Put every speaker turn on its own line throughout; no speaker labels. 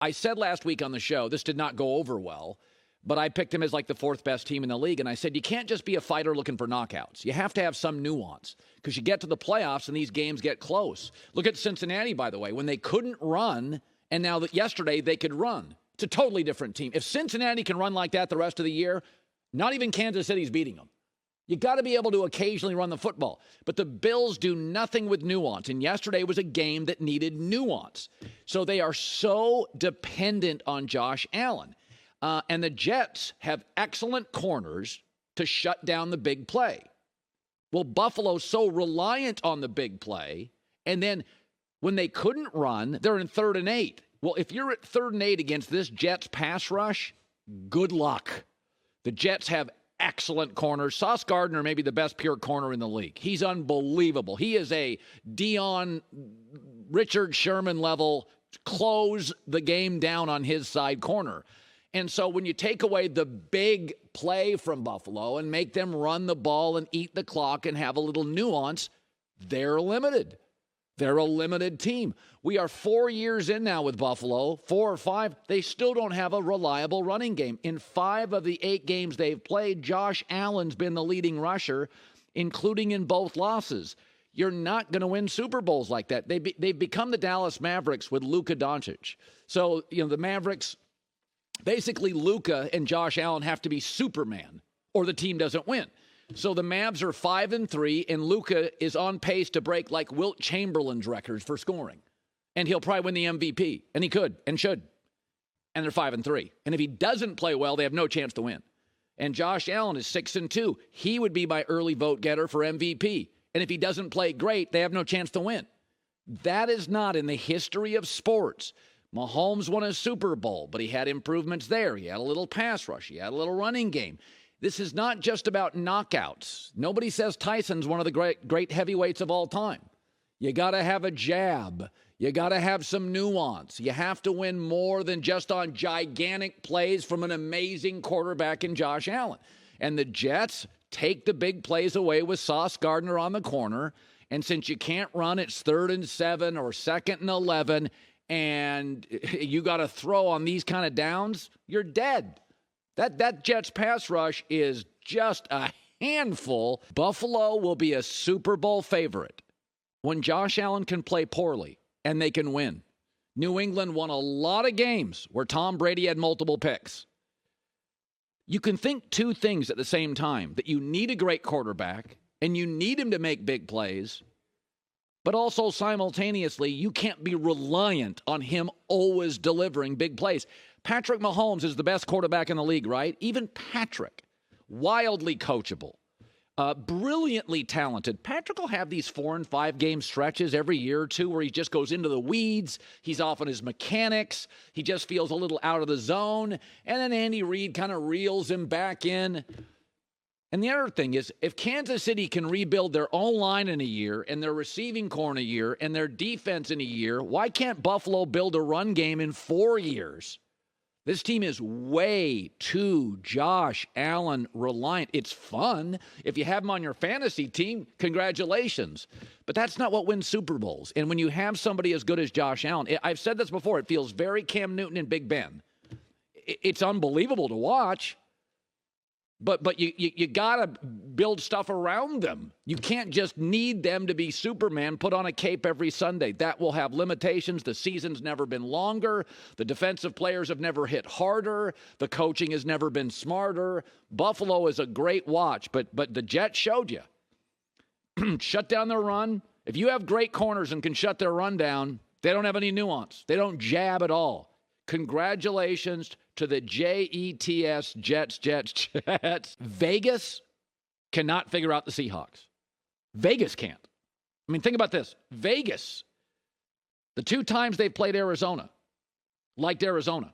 I said last week on the show, this did not go over well, but I picked him as like the fourth best team in the league. And I said, you can't just be a fighter looking for knockouts. You have to have some nuance because you get to the playoffs and these games get close. Look at Cincinnati, by the way, when they couldn't run, and now that yesterday they could run. It's a totally different team. If Cincinnati can run like that the rest of the year, not even Kansas City's beating them. You got to be able to occasionally run the football. But the Bills do nothing with nuance. And yesterday was a game that needed nuance. So they are so dependent on Josh Allen. And the Jets have excellent corners to shut down the big play. Well, Buffalo's so reliant on the big play. And then when they couldn't run, they're in 3rd and 8. Well, if you're at 3rd and 8 against this Jets pass rush, good luck. The Jets have excellent corners. Sauce Gardner may be the best pure corner in the league. He's unbelievable. He is a Dion, Richard Sherman level, close the game down on his side corner. And so when you take away the big play from Buffalo and make them run the ball and eat the clock and have a little nuance, they're limited. They're a limited team. We are 4 years in now with Buffalo, 4 or 5. They still don't have a reliable running game. In 5 of the 8 games they've played, Josh Allen's been the leading rusher, including in both losses. You're not going to win Super Bowls like that. They've become the Dallas Mavericks with Luka Dončić. So, the Mavericks, basically Luka and Josh Allen have to be Superman or the team doesn't win. So the Mavs are 5-3, and Luka is on pace to break like Wilt Chamberlain's records for scoring. And he'll probably win the MVP. And he could and should. And they're 5-3. And if he doesn't play well, they have no chance to win. And Josh Allen is 6-2. He would be my early vote getter for MVP. And if he doesn't play great, they have no chance to win. That is not in the history of sports. Mahomes won a Super Bowl, but he had improvements there. He had a little pass rush. He had a little running game. This is not just about knockouts. Nobody says Tyson's one of the great heavyweights of all time. You got to have a jab. You got to have some nuance. You have to win more than just on gigantic plays from an amazing quarterback in Josh Allen. And the Jets take the big plays away with Sauce Gardner on the corner. And since you can't run, it's 3rd and 7 or 2nd and 11, and you got to throw on these kind of downs, you're dead. That Jets pass rush is just a handful. Buffalo will be a Super Bowl favorite when Josh Allen can play poorly and they can win. New England won a lot of games where Tom Brady had multiple picks. You can think 2 things at the same time, that you need a great quarterback and you need him to make big plays, but also simultaneously you can't be reliant on him always delivering big plays. Patrick Mahomes is the best quarterback in the league, right? Even Patrick, wildly coachable, brilliantly talented. Patrick will have these 4 and 5 game stretches every year or two where he just goes into the weeds. He's off on his mechanics. He just feels a little out of the zone. And then Andy Reid kind of reels him back in. And the other thing is, if Kansas City can rebuild their own line in a year and their receiving core in a year and their defense in a year, why can't Buffalo build a run game in 4 years? This team is way too Josh Allen reliant. It's fun. If you have him on your fantasy team, congratulations. But that's not what wins Super Bowls. And when you have somebody as good as Josh Allen, I've said this before, it feels very Cam Newton and Big Ben. It's unbelievable to watch. But you got to build stuff around them. You can't just need them to be Superman, put on a cape every Sunday. That will have limitations. The season's never been longer. The defensive players have never hit harder. The coaching has never been smarter. Buffalo is a great watch, but the Jets showed you. Shut down their run. If you have great corners and can shut their run down, they don't have any nuance. They don't jab at all. Congratulations to the Jets, Jets. Vegas cannot figure out the Seahawks. Vegas can't. I mean, think about this. Vegas, the 2 times they've played Arizona, liked Arizona.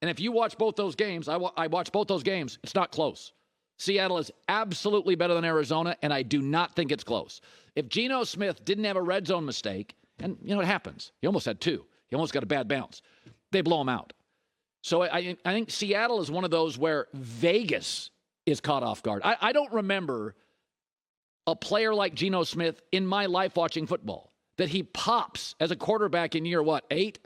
And if you watch both those games, I watched both those games, it's not close. Seattle is absolutely better than Arizona, and I do not think it's close. If Geno Smith didn't have a red zone mistake, and it happens. He almost had 2. He almost got a bad bounce. They blow him out. So I think Seattle is one of those where Vegas is caught off guard. I don't remember a player like Geno Smith in my life watching football that he pops as a quarterback in year, 8?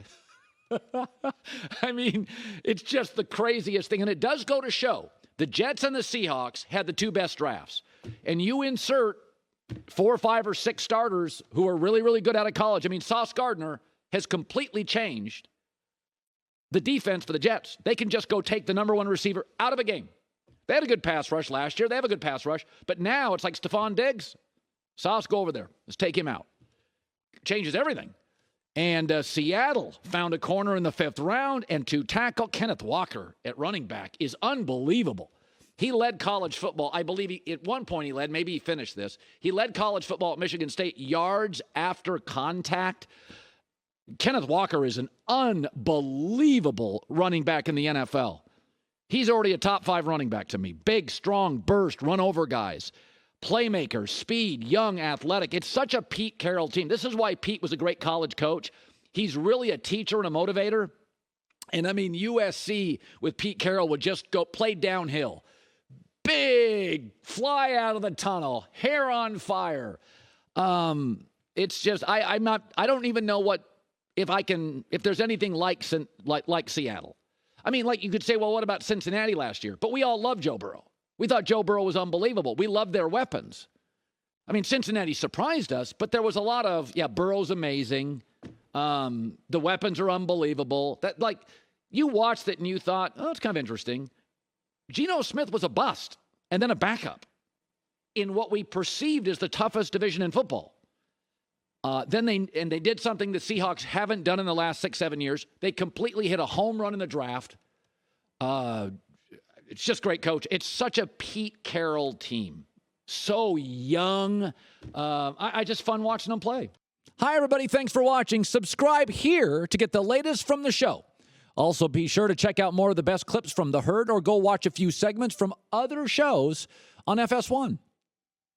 I mean, it's just the craziest thing. And it does go to show the Jets and the Seahawks had the two best drafts. And you insert 4, 5, or 6 starters who are really, really good out of college. I mean, Sauce Gardner has completely changed the defense for the Jets. They can just go take the number 1 receiver out of a game. They had a good pass rush last year. They have a good pass rush. But now it's like Stephon Diggs. Sauce, go over there. Let's take him out. Changes everything. And Seattle found a corner in the 5th round, and to tackle Kenneth Walker at running back is unbelievable. He led college football. I believe at one point he led, maybe he finished this. He led college football at Michigan State yards after contact. Kenneth Walker is an unbelievable running back in the NFL. He's already a top 5 running back to me. Big, strong, burst, run over guys. Playmaker, speed, young, athletic. It's such a Pete Carroll team. This is why Pete was a great college coach. He's really a teacher and a motivator. And I mean, USC with Pete Carroll would just go play downhill. Big, fly out of the tunnel, hair on fire. It's just, I don't even know if there's anything like Seattle. I mean, like you could say, well, what about Cincinnati last year? But we all loved Joe Burrow. We thought Joe Burrow was unbelievable. We loved their weapons. I mean, Cincinnati surprised us, but there was a lot of, Burrow's amazing. The weapons are unbelievable. You watched it and you thought, oh, it's kind of interesting. Geno Smith was a bust and then a backup in what we perceived as the toughest division in football. Then they did something the Seahawks haven't done in the last 6-7 years. They completely hit a home run in the draft. It's just great coach. It's such a Pete Carroll team. So young. I just fun watching them play. Hi, everybody. Thanks for watching. Subscribe here to get the latest from the show. Also, be sure to check out more of the best clips from The Herd or go watch a few segments from other shows on FS1.